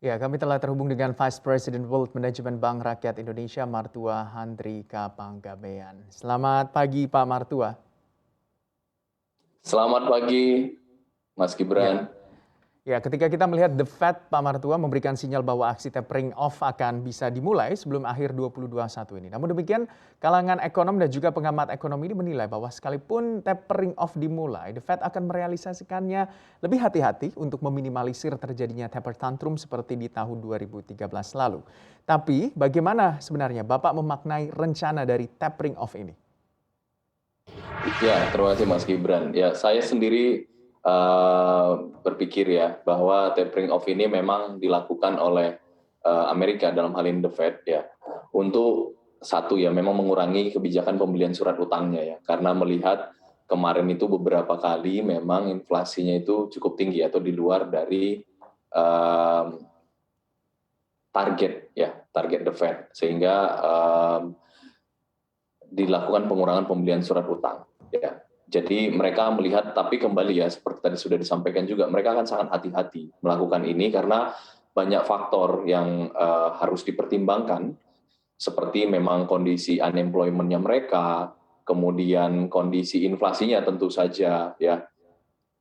Ya, kami telah terhubung dengan Vice President World Management Bank Rakyat Indonesia, Martua Handrika Panggabean. Selamat pagi, Pak Martua. Selamat pagi, Mas Ya, Gibran. ketika kita melihat The Fed, Pak Martua memberikan sinyal bahwa aksi tapering off akan bisa dimulai sebelum akhir 2021 ini. Namun demikian, kalangan ekonom dan juga pengamat ekonomi ini menilai bahwa sekalipun tapering off dimulai, The Fed akan merealisasikannya lebih hati-hati untuk meminimalisir terjadinya taper tantrum seperti di tahun 2013 lalu. Tapi bagaimana sebenarnya Bapak memaknai rencana dari tapering off ini? Ya, terima kasih Mas Gibran. Ya, saya sendiri berpikir ya bahwa tapering off ini memang dilakukan oleh Amerika dalam hal ini The Fed ya untuk satu ya memang mengurangi kebijakan pembelian surat utangnya ya karena melihat kemarin itu beberapa kali memang inflasinya itu cukup tinggi atau di luar dari eh, target The Fed sehingga dilakukan pengurangan pembelian surat utang. Ya. Jadi mereka melihat, tapi kembali ya seperti tadi sudah disampaikan juga, mereka akan sangat hati-hati melakukan ini karena banyak faktor yang harus dipertimbangkan, seperti memang kondisi unemployment-nya mereka, kemudian kondisi inflasinya tentu saja, ya,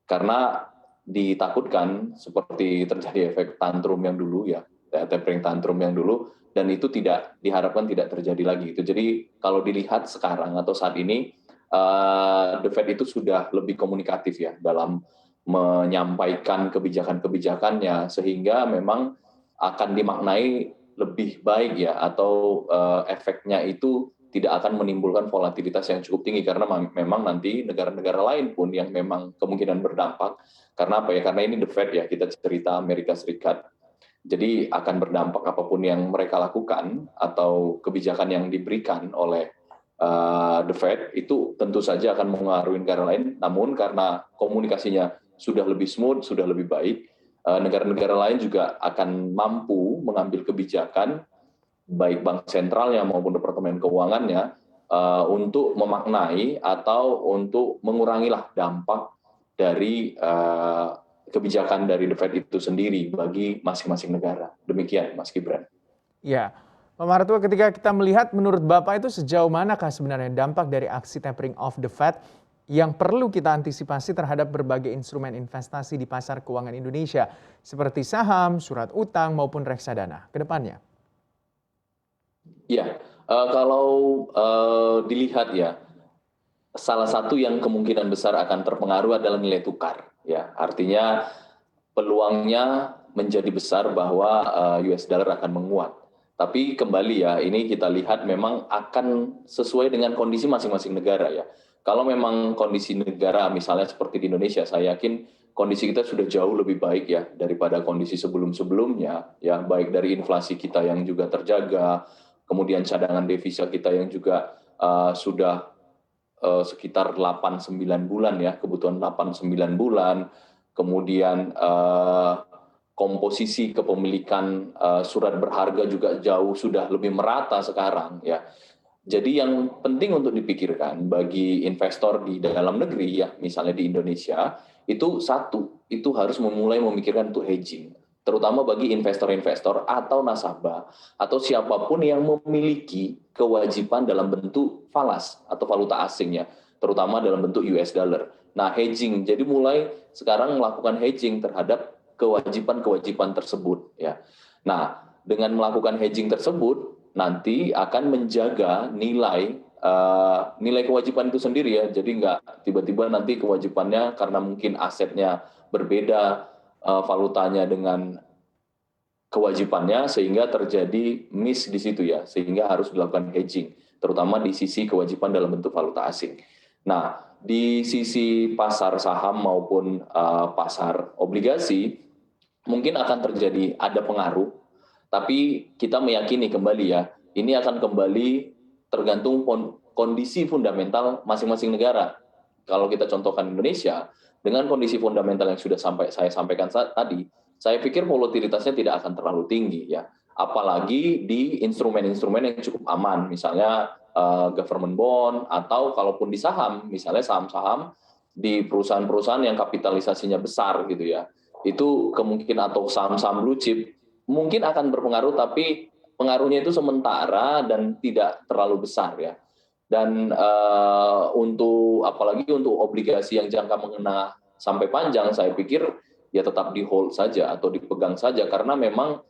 karena ditakutkan seperti terjadi efek tantrum yang dulu ya, tapering tantrum yang dulu, dan itu tidak diharapkan tidak terjadi lagi. Itu jadi kalau dilihat sekarang atau saat ini The Fed itu sudah lebih komunikatif ya dalam menyampaikan kebijakan-kebijakannya sehingga memang akan dimaknai lebih baik ya atau efeknya itu tidak akan menimbulkan volatilitas yang cukup tinggi karena memang nanti negara-negara lain pun yang memang kemungkinan berdampak karena apa ya karena ini The Fed ya kita cerita Amerika Serikat jadi akan berdampak apapun yang mereka lakukan atau kebijakan yang diberikan oleh The Fed itu tentu saja akan mengaruhi negara lain namun karena komunikasinya sudah lebih smooth sudah lebih baik negara-negara lain juga akan mampu mengambil kebijakan baik bank sentralnya maupun departemen keuangannya untuk memaknai atau untuk mengurangilah dampak dari kebijakan dari The Fed itu sendiri bagi masing-masing negara. Demikian, Mas Gibran. Ya, Pak Martua, ketika kita melihat menurut Bapak itu sejauh manakah sebenarnya dampak dari aksi tapering off the Fed yang perlu kita antisipasi terhadap berbagai instrumen investasi di pasar keuangan Indonesia seperti saham, surat utang maupun reksadana ke depannya? Ya, kalau dilihat ya, salah satu yang kemungkinan besar akan terpengaruh adalah nilai tukar. Ya, artinya peluangnya menjadi besar bahwa US dollar akan menguat. Tapi kembali ya, ini kita lihat memang akan sesuai dengan kondisi masing-masing negara ya. Kalau memang kondisi negara misalnya seperti di Indonesia, saya yakin kondisi kita sudah jauh lebih baik ya daripada kondisi sebelum-sebelumnya ya, baik dari inflasi kita yang juga terjaga, kemudian cadangan devisa kita yang juga sudah sekitar 8-9 bulan ya, kebutuhan 8-9 bulan, kemudian komposisi kepemilikan surat berharga juga jauh sudah lebih merata sekarang ya. Jadi yang penting untuk dipikirkan bagi investor di dalam negeri ya, misalnya di Indonesia, itu satu, itu harus memulai memikirkan untuk hedging. Terutama bagi investor-investor atau nasabah atau siapapun yang memiliki kewajiban dalam bentuk falas atau valuta asing ya, terutama dalam bentuk US dollar. Nah, hedging. Jadi mulai sekarang melakukan hedging terhadap kewajiban-kewajiban tersebut ya. Nah, dengan melakukan hedging tersebut nanti akan menjaga nilai kewajiban itu sendiri ya. Jadi nggak tiba-tiba nanti kewajibannya karena mungkin asetnya berbeda valutanya dengan kewajibannya sehingga terjadi miss di situ ya. Sehingga harus dilakukan hedging, terutama di sisi kewajiban dalam bentuk valuta asing. Nah, di sisi pasar saham maupun pasar obligasi mungkin akan terjadi ada pengaruh tapi kita meyakini kembali ya, ini akan kembali tergantung kondisi fundamental masing-masing negara. Kalau kita contohkan Indonesia, dengan kondisi fundamental yang sudah saya sampaikan tadi, saya pikir volatilitasnya tidak akan terlalu tinggi ya. Apalagi di instrumen-instrumen yang cukup aman, misalnya government bond atau kalaupun di saham, misalnya saham-saham di perusahaan-perusahaan yang kapitalisasinya besar gitu ya. Itu kemungkinan atau saham-saham blue chip mungkin akan berpengaruh, tapi pengaruhnya itu sementara dan tidak terlalu besar ya. Dan apalagi untuk obligasi yang jangka menengah sampai panjang, saya pikir ya tetap di hold saja atau dipegang saja, karena memang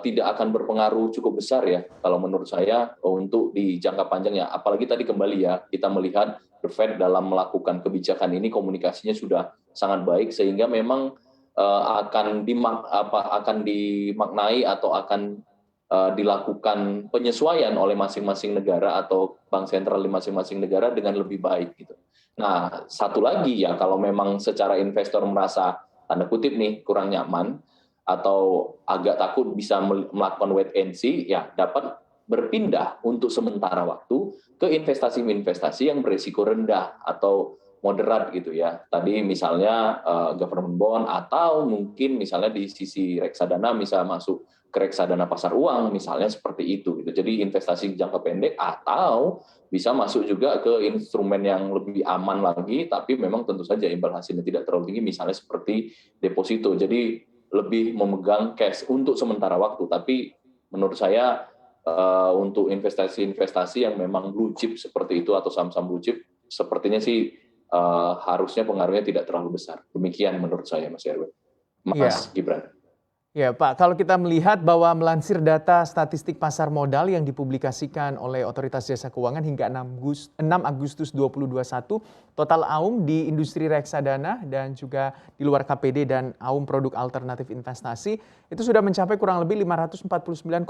tidak akan berpengaruh cukup besar ya kalau menurut saya untuk di jangka panjangnya. Apalagi tadi kembali ya, kita melihat The Fed dalam melakukan kebijakan ini komunikasinya sudah sangat baik, sehingga memang akan dimaknai atau akan dilakukan penyesuaian oleh masing-masing negara atau bank sentral di masing-masing negara dengan lebih baik gitu. Nah, satu lagi ya, kalau memang secara investor merasa tanda kutip nih kurang nyaman atau agak takut bisa melakukan wait and see, ya dapat berpindah untuk sementara waktu ke investasi-investasi yang berisiko rendah atau moderat gitu ya. Tadi misalnya government bond, atau mungkin misalnya di sisi reksadana bisa masuk ke reksadana pasar uang misalnya, seperti itu gitu. Jadi investasi jangka pendek, atau bisa masuk juga ke instrumen yang lebih aman lagi, tapi memang tentu saja imbal hasilnya tidak terlalu tinggi, misalnya seperti deposito. Jadi lebih memegang cash untuk sementara waktu. Tapi menurut saya untuk investasi-investasi yang memang blue chip seperti itu atau saham-saham blue chip, sepertinya sih harusnya pengaruhnya tidak terlalu besar. Demikian menurut saya, Mas Erwin. Mas Iya. Gibran. Ya Pak, kalau kita melihat bahwa melansir data statistik pasar modal yang dipublikasikan oleh Otoritas Jasa Keuangan hingga 6 Agustus 2021, total AUM di industri reksadana dan juga di luar KPD dan AUM produk alternatif investasi itu sudah mencapai kurang lebih 549,90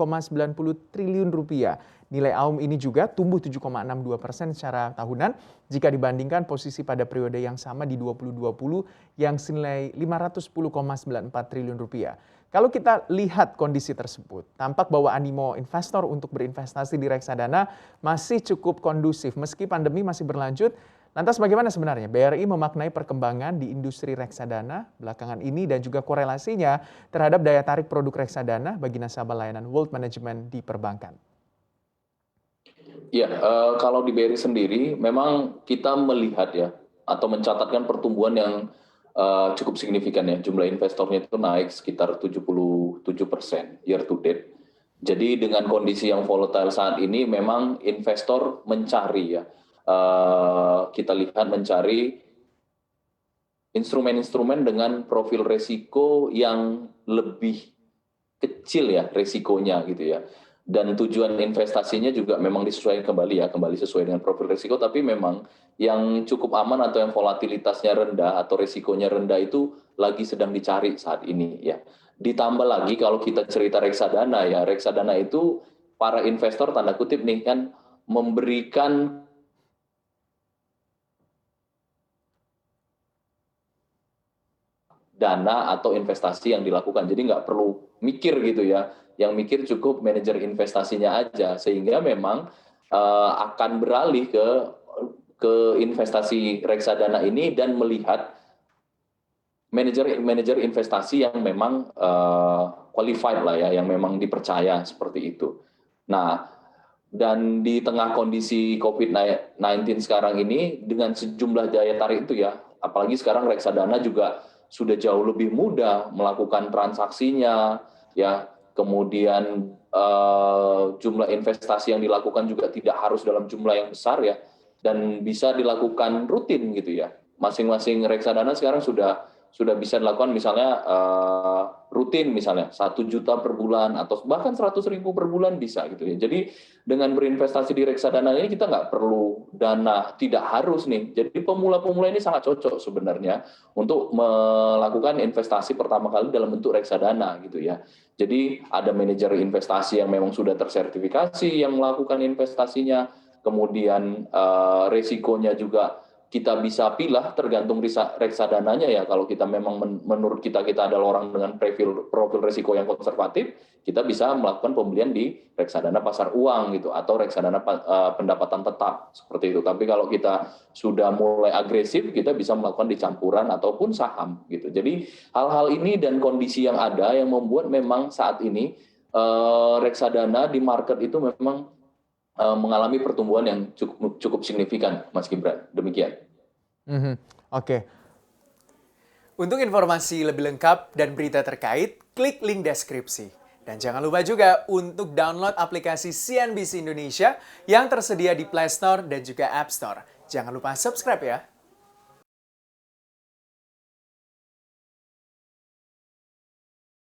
triliun rupiah. Nilai AUM ini juga tumbuh 7,62% secara tahunan jika dibandingkan posisi pada periode yang sama di 2020 yang senilai 510,94 triliun rupiah. Kalau kita lihat kondisi tersebut, tampak bahwa animo investor untuk berinvestasi di reksadana masih cukup kondusif meski pandemi masih berlanjut. Lantas bagaimana sebenarnya BRI memaknai perkembangan di industri reksadana belakangan ini dan juga korelasinya terhadap daya tarik produk reksadana bagi nasabah layanan wealth management di perbankan? Ya, kalau di BRI sendiri memang kita melihat ya, atau mencatatkan pertumbuhan yang cukup signifikan ya. Jumlah investornya itu naik sekitar 77% year to date. Jadi dengan kondisi yang volatile saat ini, memang investor mencari ya, kita lihat mencari instrumen-instrumen dengan profil resiko yang lebih kecil ya resikonya gitu ya. Dan tujuan investasinya juga memang disesuaikan kembali ya, kembali sesuai dengan profil risiko, tapi memang yang cukup aman atau yang volatilitasnya rendah atau risikonya rendah itu lagi sedang dicari saat ini ya. Ditambah lagi kalau kita cerita reksadana ya, reksadana itu para investor tanda kutip nih kan memberikan dana atau investasi yang dilakukan. Jadi nggak perlu mikir gitu ya. Yang mikir cukup manajer investasinya aja. Sehingga memang akan beralih ke investasi reksadana ini dan melihat manajer investasi yang memang qualified lah ya, yang memang dipercaya seperti itu. Nah, dan di tengah kondisi COVID-19 sekarang ini dengan sejumlah daya tarik itu ya, apalagi sekarang reksadana juga sudah jauh lebih mudah melakukan transaksinya ya, kemudian jumlah investasi yang dilakukan juga tidak harus dalam jumlah yang besar ya, dan bisa dilakukan rutin gitu ya. Masing-masing reksadana sekarang sudah bisa dilakukan misalnya rutin, misalnya 1 juta per bulan atau bahkan 100.000 per bulan bisa gitu ya. Jadi dengan berinvestasi di reksadana ini kita nggak perlu dana, tidak harus nih. Jadi pemula-pemula ini sangat cocok sebenarnya untuk melakukan investasi pertama kali dalam bentuk reksadana gitu ya. Jadi ada manajer investasi yang memang sudah tersertifikasi yang melakukan investasinya, kemudian resikonya juga kita bisa pilih tergantung reksadananya ya. Kalau kita memang menurut kita adalah orang dengan profil risiko yang konservatif, kita bisa melakukan pembelian di reksadana pasar uang gitu, atau reksadana pendapatan tetap seperti itu. Tapi kalau kita sudah mulai agresif, kita bisa melakukan di campuran ataupun saham gitu. Jadi hal-hal ini dan kondisi yang ada yang membuat memang saat ini reksadana di market itu memang mengalami pertumbuhan yang cukup signifikan, Mas Gibran. Demikian. Oke. Untuk informasi lebih lengkap dan berita terkait, klik link deskripsi. Dan jangan lupa juga untuk download aplikasi CNBC Indonesia yang tersedia di Play Store dan juga App Store. Jangan lupa subscribe ya.